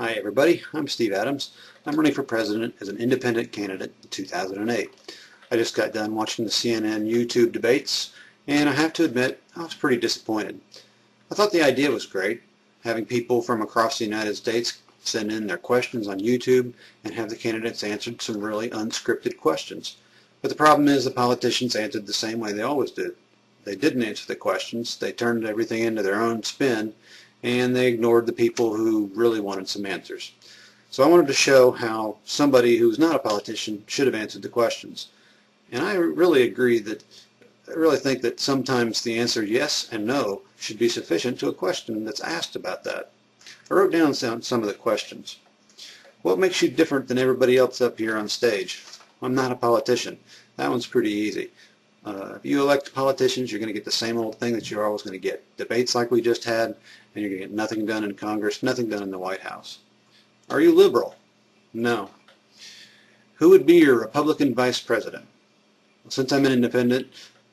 Hi everybody, I'm Steve Adams. I'm running for president as an independent candidate in 2008. I just got done watching the CNN YouTube debates, and I have to admit I was pretty disappointed. I thought the idea was great, having people from across the United States send in their questions on YouTube and have the candidates answer some really unscripted questions. But the problem is the politicians answered the same way they always do. They didn't answer the questions, they turned everything into their own spin, and they ignored the people who really wanted some answers. So I wanted to show how somebody who's not a politician should have answered the questions. And I really think that sometimes the answer yes and no should be sufficient to a question that's asked about that. I wrote down some of the questions. What makes you different than everybody else up here on stage? I'm not a politician. That one's pretty easy. If you elect politicians, you're going to get the same old thing that you're always going to get. Debates like we just had, and you're going to get nothing done in Congress, nothing done in the White House. Are you liberal? No. Who would be your Republican vice president? Well, since I'm an independent,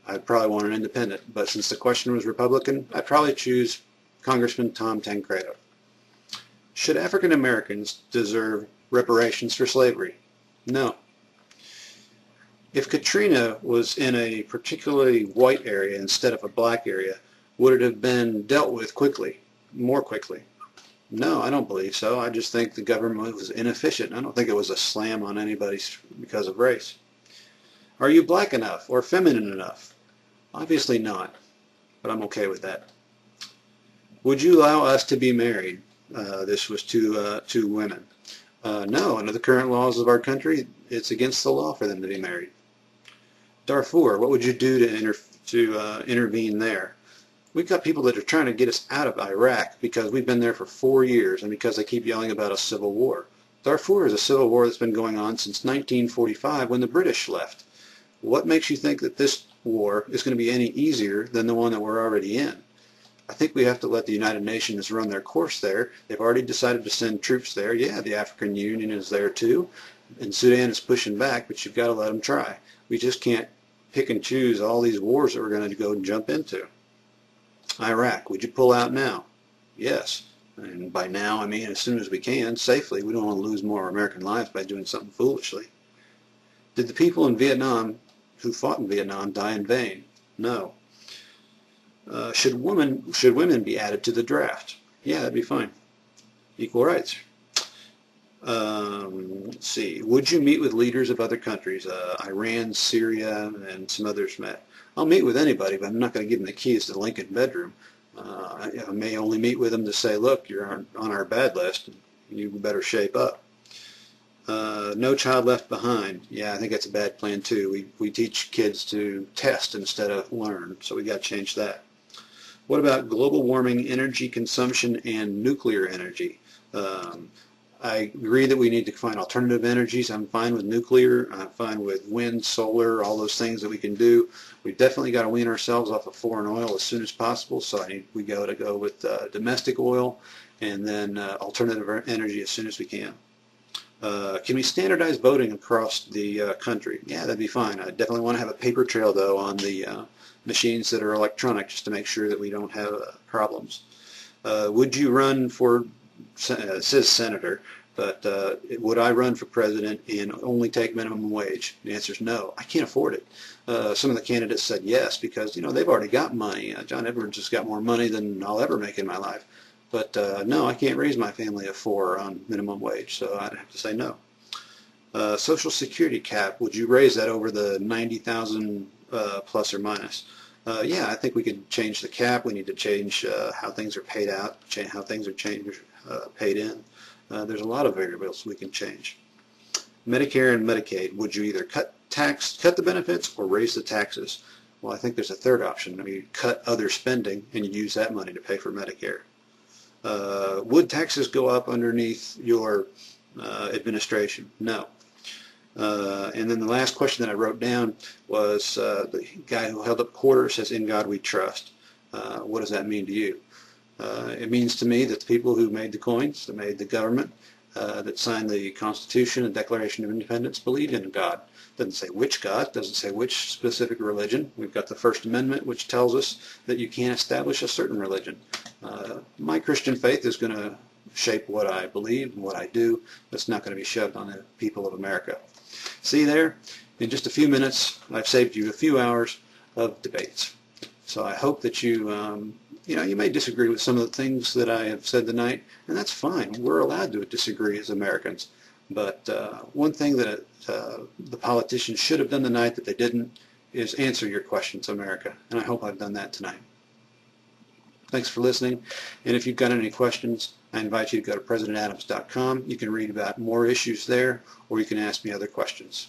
I'd probably want an independent, but since the question was Republican, I'd probably choose Congressman Tom Tancredo. Should African Americans deserve reparations for slavery? No. If Katrina was in a particularly white area instead of a black area, would it have been dealt with quickly, more quickly? No, I don't believe so. I just think the government was inefficient. I don't think it was a slam on anybody because of race. Are you black enough or feminine enough? Obviously not, but I'm okay with that. Would you allow us to be married? This was to women. No, under the current laws of our country, it's against the law for them to be married. Darfur, what would you do to intervene there? We've got people that are trying to get us out of Iraq because we've been there for 4 years and because they keep yelling about a civil war. Darfur is a civil war that's been going on since 1945 when the British left. What makes you think that this war is going to be any easier than the one that we're already in? I think we have to let the United Nations run their course there. They've already decided to send troops there. Yeah, the African Union is there too, and Sudan is pushing back, but you've got to let them try. We just can't pick and choose all these wars that we're going to go and jump into. Iraq, would you pull out now? Yes. And by now, I mean as soon as we can, safely. We don't want to lose more American lives by doing something foolishly. Did the people in Vietnam who fought in Vietnam die in vain? No. Should women be added to the draft? Yeah, that'd be fine. Equal rights. Let's see. Would you meet with leaders of other countries? Iran, Syria, and some others met. I'll meet with anybody, but I'm not going to give them the keys to the Lincoln bedroom. I may only meet with them to say, look, you're on our bad list. You better shape up. No child left behind. Yeah, I think that's a bad plan too. We teach kids to test instead of learn, so we got to change that. What about global warming, energy consumption, and nuclear energy? I agree that we need to find alternative energies. I'm fine with nuclear. I'm fine with wind, solar, all those things that we can do. We've definitely got to wean ourselves off of foreign oil as soon as possible, so we got to go with domestic oil and then alternative energy as soon as we can. Can we standardize voting across the country? Yeah, that'd be fine. I definitely want to have a paper trail, though, on the machines that are electronic just to make sure that we don't have problems. Would you run for, it says senator, but would I run for president and only take minimum wage? The answer is no. I can't afford it. Some of the candidates said yes because, you know, they've already got money. John Edwards has got more money than I'll ever make in my life. But no, I can't raise my family of 4 on minimum wage, so I'd have to say no. Social Security cap, would you raise that over the 90,000 plus or minus? Yeah, I think we could change the cap. We need to change how things are paid out, how things are paid in. There's a lot of variables we can change. Medicare and Medicaid, would you either cut the benefits or raise the taxes? Well, I think there's a third option. I mean, you cut other spending and you use that money to pay for Medicare. Would taxes go up underneath your administration? No. And then the last question that I wrote down was the guy who held up quarter says, "In God we trust." What does that mean to you? It means to me that the people who made the coins, that made the government, that signed the Constitution and Declaration of Independence believed in God. Doesn't say which God, doesn't say which specific religion. We've got the First Amendment, which tells us that you can't establish a certain religion. My Christian faith is going to shape what I believe and what I do. That's not going to be shoved on the people of America. See there? In just a few minutes, I've saved you a few hours of debates. So I hope that you you may disagree with some of the things that I have said tonight, and that's fine. We're allowed to disagree as Americans. But one thing that the politicians should have done tonight that they didn't is answer your questions, America. And I hope I've done that tonight. Thanks for listening. And if you've got any questions, I invite you to go to PresidentAdams.com. You can read about more issues there, or you can ask me other questions.